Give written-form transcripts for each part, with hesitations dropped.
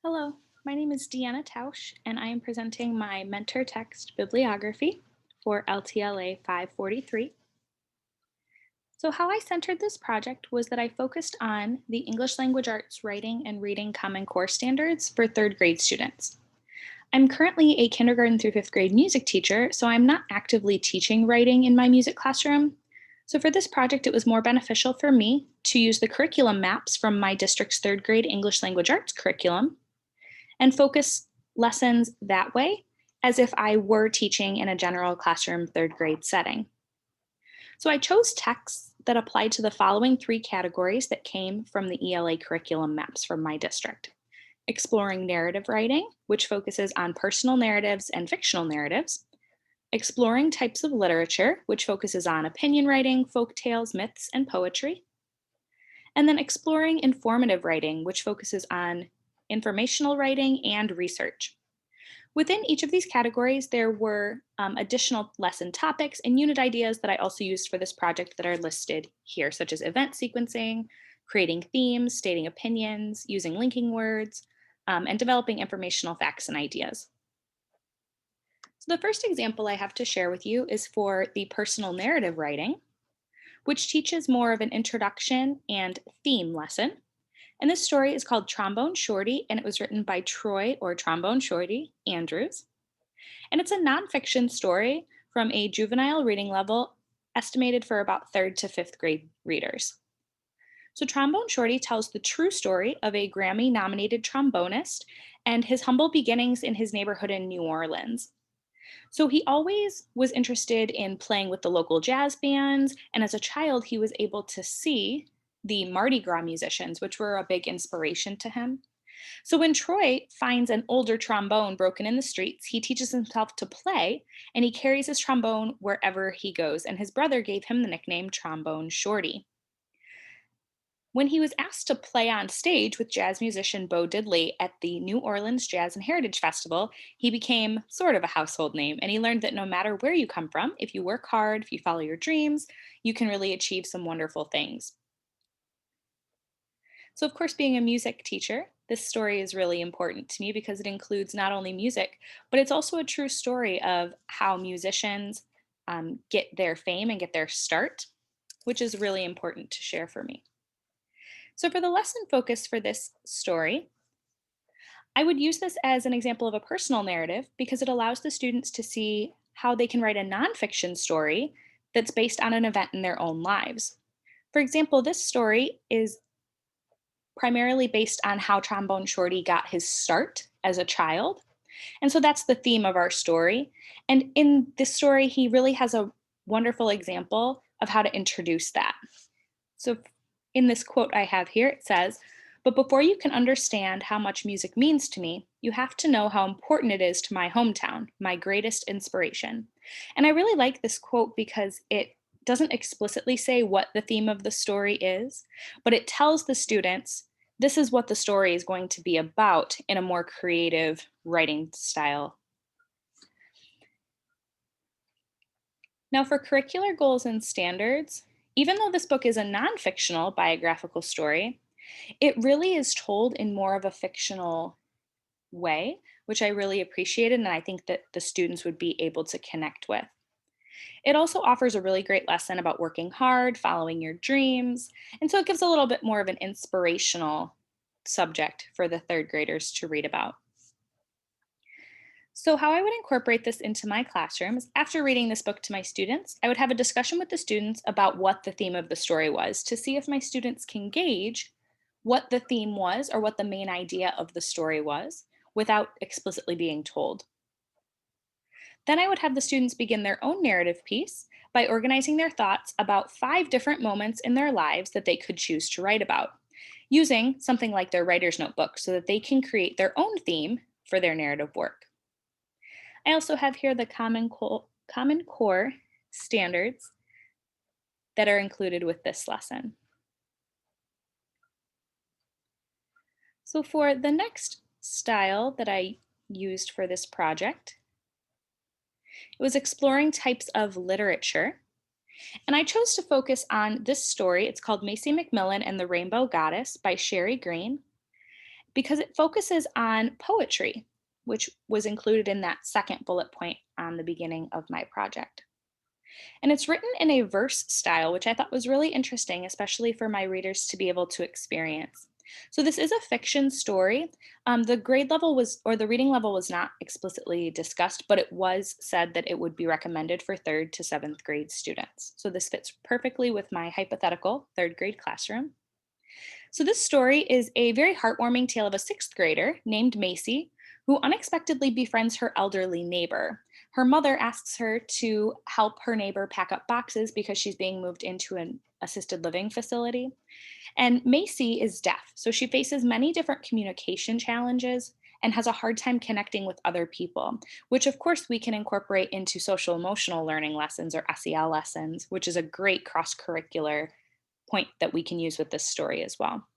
Hello, my name is Deanna Tausch, and I am presenting my mentor text bibliography for LTLA 543. So, how I centered this project was that I focused on the English Language Arts Writing and Reading Common Core standards for third grade students. I'm currently a kindergarten through fifth grade music teacher, so I'm not actively teaching writing in my music classroom. So, for this project, it was more beneficial for me to use the curriculum maps from my district's third grade English Language Arts curriculum and focus lessons that way as if I were teaching in a general classroom third grade setting. So I chose texts that applied to the following three categories that came from the ELA curriculum maps from my district: exploring narrative writing, which focuses on personal narratives and fictional narratives; exploring types of literature, which focuses on opinion writing, folk tales, myths, and poetry; and then exploring informative writing, which focuses on informational writing and research. Within each of these categories, there were additional lesson topics and unit ideas that I also used for this project that are listed here, such as event sequencing, creating themes, stating opinions, using linking words, and developing informational facts and ideas. So, the first example I have to share with you is for the personal narrative writing, which teaches more of an introduction and theme lesson. And this story is called Trombone Shorty, and it was written by Troy, or Trombone Shorty, Andrews. And it's a nonfiction story from a juvenile reading level estimated for about third to fifth grade readers. So, Trombone Shorty tells the true story of a Grammy nominated trombonist and his humble beginnings in his neighborhood in New Orleans. So, he always was interested in playing with the local jazz bands, and as a child, he was able to see the Mardi Gras musicians, which were a big inspiration to him. So when Troy finds an older trombone broken in the streets, he teaches himself to play and he carries his trombone wherever he goes. And his brother gave him the nickname Trombone Shorty. When he was asked to play on stage with jazz musician Bo Diddley at the New Orleans Jazz and Heritage Festival, he became sort of a household name. And he learned that no matter where you come from, if you work hard, if you follow your dreams, you can really achieve some wonderful things. So, of course, being a music teacher, this story is really important to me because it includes not only music, but it's also a true story of how musicians get their fame and get their start, which is really important to share for me. So, for the lesson focus for this story, I would use this as an example of a personal narrative because it allows the students to see how they can write a nonfiction story that's based on an event in their own lives. For example, this story is primarily based on how Trombone Shorty got his start as a child. And so that's the theme of our story. And in this story, he really has a wonderful example of how to introduce that. So in this quote I have here, it says, "But before you can understand how much music means to me, you have to know how important it is to my hometown, my greatest inspiration." And I really like this quote because it doesn't explicitly say what the theme of the story is, but it tells the students this is what the story is going to be about in a more creative writing style. Now, for curricular goals and standards, even though this book is a non fictional biographical story, it really is told in more of a fictional way, which I really appreciated and I think that the students would be able to connect with. It also offers a really great lesson about working hard, following your dreams, and so it gives a little bit more of an inspirational subject for the third graders to read about. So, how I would incorporate this into my classroom is after reading this book to my students, I would have a discussion with the students about what the theme of the story was to see if my students can gauge what the theme was or what the main idea of the story was without explicitly being told. Then I would have the students begin their own narrative piece by organizing their thoughts about 5 different moments in their lives that they could choose to write about, using something like their writer's notebook so that they can create their own theme for their narrative work. I also have here the Common Core standards that are included with this lesson. So for the next style that I used for this project, it was exploring types of literature. And I chose to focus on this story. It's called Macy McMillan and the Rainbow Goddess by Sherry Green. because it focuses on poetry, which was included in that second bullet point on the beginning of my project. And it's written in a verse style, which I thought was really interesting, especially for my readers to be able to experience. So this is a fiction story. The grade level was, or the reading level was not explicitly discussed, but it was said that it would be recommended for third to seventh grade students. So this fits perfectly with my hypothetical third grade classroom. So, this story is a very heartwarming tale of a sixth grader named Macy who unexpectedly befriends her elderly neighbor. Her mother asks her to help her neighbor pack up boxes because she's being moved into an assisted living facility. And Macy is deaf, so she faces many different communication challenges and has a hard time connecting with other people, which of course we can incorporate into social emotional learning lessons or SEL lessons, which is a great cross curricular point that we can use with this story as well.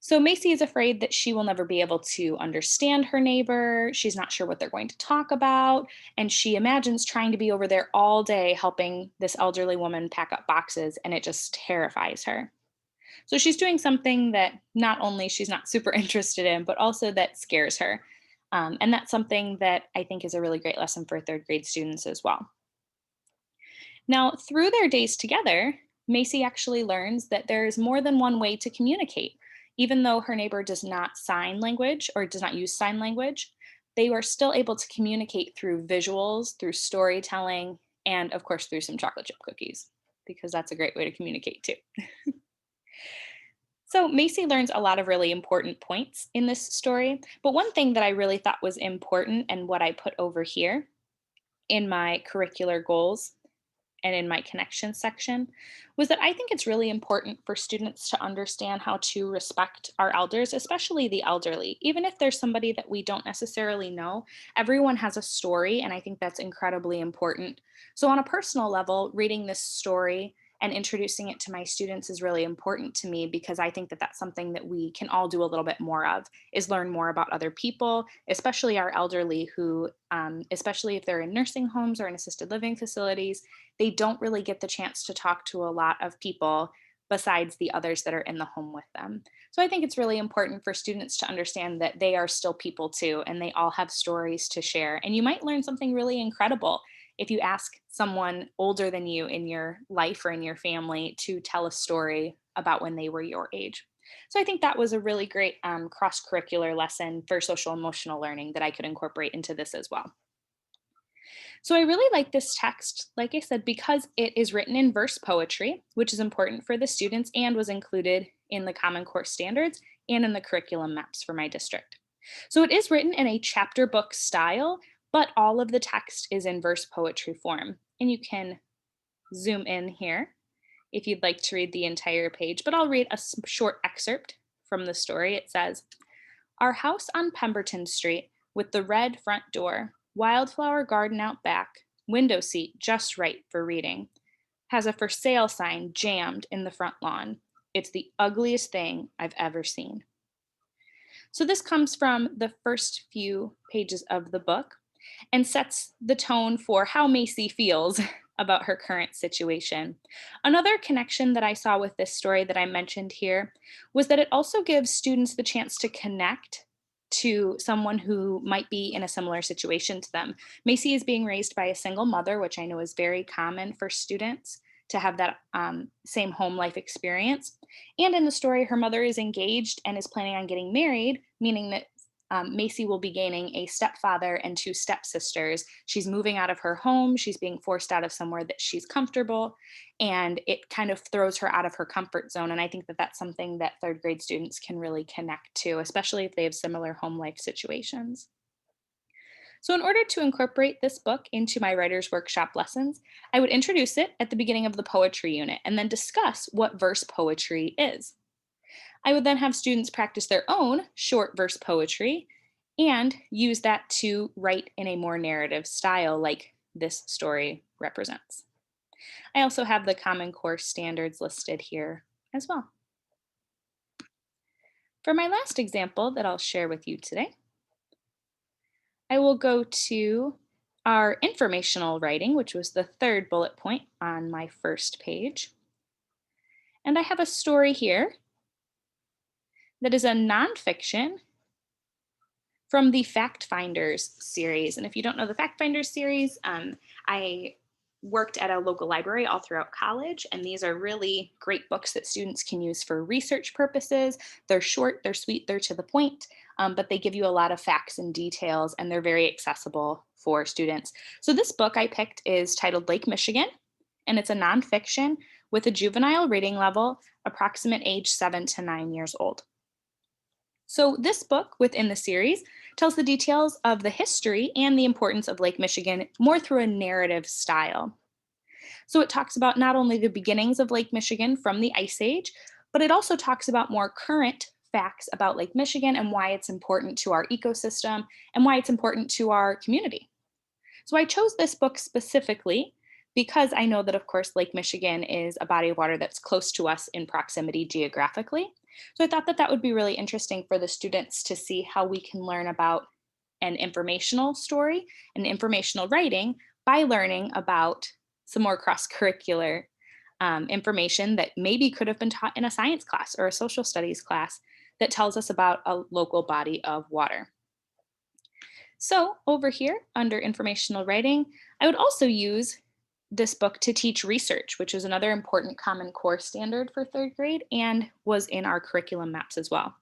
So Macy is afraid that she will never be able to understand her neighbor. She's not sure what they're going to talk about. And she imagines trying to be over there all day helping this elderly woman pack up boxes, and it just terrifies her. So she's doing something that not only she's not super interested in, but also that scares her. And that's something that I think is a really great lesson for third grade students as well. Now, through their days together, Macy actually learns that there is more than one way to communicate. Even though her neighbor does not sign language or does not use sign language, they are still able to communicate through visuals, through storytelling, and of course, through some chocolate chip cookies, because that's a great way to communicate too. So, Macy learns a lot of really important points in this story. But one thing that I really thought was important and what I put over here in my curricular goals and in my connections section was that I think it's really important for students to understand how to respect our elders, especially the elderly. Even if there's somebody that we don't necessarily know, everyone has a story, and I think that's incredibly important. So, on a personal level, reading this story and introducing it to my students is really important to me because I think that that's something that we can all do a little bit more of is learn more about other people, especially our elderly who, especially if they're in nursing homes or in assisted living facilities, they don't really get the chance to talk to a lot of people besides the others that are in the home with them. So I think it's really important for students to understand that they are still people too, and they all have stories to share. And you might learn something really incredible if you ask someone older than you in your life or in your family to tell a story about when they were your age. So I think that was a really great cross curricular lesson for social emotional learning that I could incorporate into this as well. So I really like this text, like I said, because it is written in verse poetry, which is important for the students and was included in the Common Core standards and in the curriculum maps for my district. So it is written in a chapter book style, but all of the text is in verse poetry form. And you can zoom in here if you'd like to read the entire page, but I'll read a short excerpt from the story. It says, our house on Pemberton Street with the red front door, wildflower garden out back, window seat just right for reading, has a for sale sign jammed in the front lawn. It's the ugliest thing I've ever seen. So this comes from the first few pages of the book and sets the tone for how Macy feels about her current situation. Another connection that I saw with this story that I mentioned here was that it also gives students the chance to connect to someone who might be in a similar situation to them. Macy is being raised by a single mother, which I know is very common for students to have that same home life experience. And in the story, her mother is engaged and is planning on getting married, meaning that Macy will be gaining a stepfather and two stepsisters. She's moving out of her home. She's being forced out of somewhere that she's comfortable, and it kind of throws her out of her comfort zone. And I think that that's something that third grade students can really connect to, especially if they have similar home life situations. So, in order to incorporate this book into my writer's workshop lessons, I would introduce it at the beginning of the poetry unit and then discuss what verse poetry is. I would then have students practice their own short verse poetry and use that to write in a more narrative style like this story represents. I also have the Common Core standards listed here as well. For my last example that I'll share with you today, I will go to our informational writing, which was the third bullet point on my first page. And I have a story here that is a nonfiction from the Fact Finders series. And if you don't know the Fact Finders series, I worked at a local library all throughout college, and these are really great books that students can use for research purposes. They're short, they're sweet, they're to the point, but they give you a lot of facts and details, and they're very accessible for students. So this book I picked is titled Lake Michigan, and it's a nonfiction with a juvenile reading level, approximate age 7 to 9 years old. So, this book within the series tells the details of the history and the importance of Lake Michigan more through a narrative style. So, it talks about not only the beginnings of Lake Michigan from the Ice Age, but it also talks about more current facts about Lake Michigan and why it's important to our ecosystem and why it's important to our community. So I chose this book specifically because I know that, of course, Lake Michigan is a body of water that's close to us in proximity geographically. So I thought that that would be really interesting for the students to see how we can learn about an informational story and informational writing by learning about some more cross curricular information that maybe could have been taught in a science class or a social studies class that tells us about a local body of water. So over here under informational writing, I would also use this book to teach research, which is another important Common Core standard for third grade and was in our curriculum maps as well.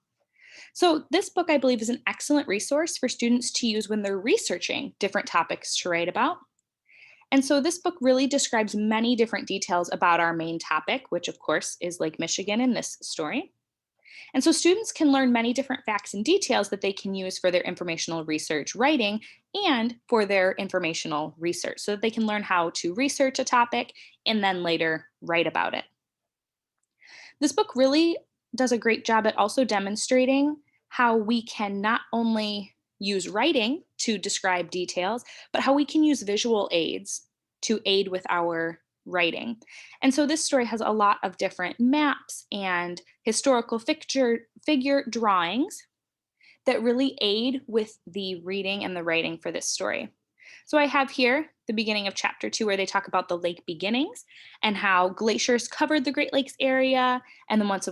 So this book, I believe, is an excellent resource for students to use when they're researching different topics to write about. And so this book really describes many different details about our main topic, which of course is Lake Michigan in this story. And so students can learn many different facts and details that they can use for their informational research writing and for their informational research so that they can learn how to research a topic and then later write about it. This book really does a great job at also demonstrating how we can not only use writing to describe details, but how we can use visual aids to aid with our writing. And so this story has a lot of different maps and historical figure drawings that really aid with the reading and the writing for this story. So I have here the beginning of chapter 2 where they talk about the lake beginnings and how glaciers covered the Great Lakes area. And then once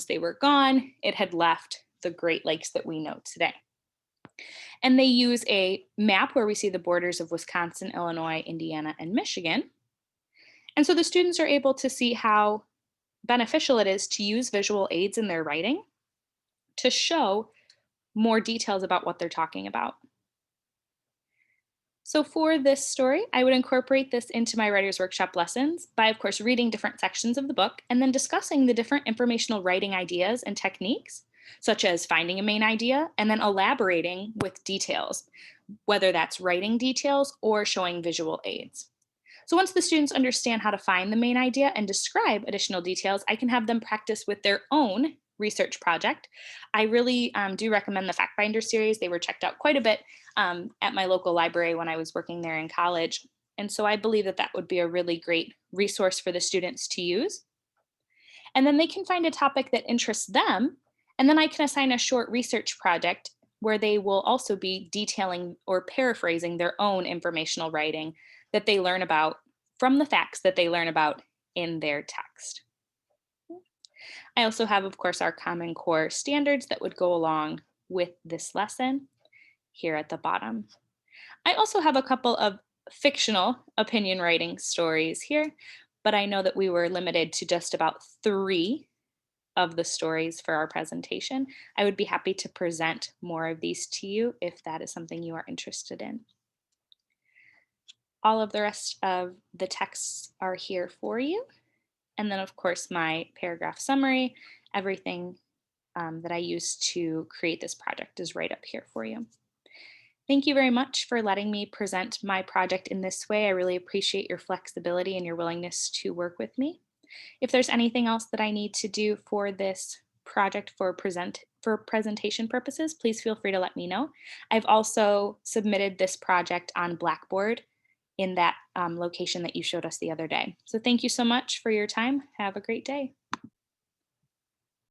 they were gone, it had left the Great Lakes that we know today. And they use a map where we see the borders of Wisconsin, Illinois, Indiana, and Michigan. And so the students are able to see how beneficial it is to use visual aids in their writing to show more details about what they're talking about. So for this story, I would incorporate this into my writer's workshop lessons by, of course, reading different sections of the book and then discussing the different informational writing ideas and techniques, such as finding a main idea and then elaborating with details, whether that's writing details or showing visual aids. So once the students understand how to find the main idea and describe additional details, I can have them practice with their own research project. I really do recommend the Fact Finder series. They were checked out quite a bit at my local library when I was working there in college. And so I believe that that would be a really great resource for the students to use. And then they can find a topic that interests them. And then I can assign a short research project where they will also be detailing or paraphrasing their own informational writing that they learn about from the facts that they learn about in their text. I also have, of course, our Common Core standards that would go along with this lesson here at the bottom. I also have a couple of fictional opinion writing stories here, but I know that we were limited to just about 3 of the stories for our presentation. I would be happy to present more of these to you if that is something you are interested in. All of the rest of the texts are here for you. And then, of course, my paragraph summary, everything that I used to create this project is right up here for you. Thank you very much for letting me present my project in this way. I really appreciate your flexibility and your willingness to work with me. If there's anything else that I need to do for this project for presentation purposes, please feel free to let me know. I've also submitted this project on Blackboard in that location that you showed us the other day. So thank you so much for your time. Have a great day.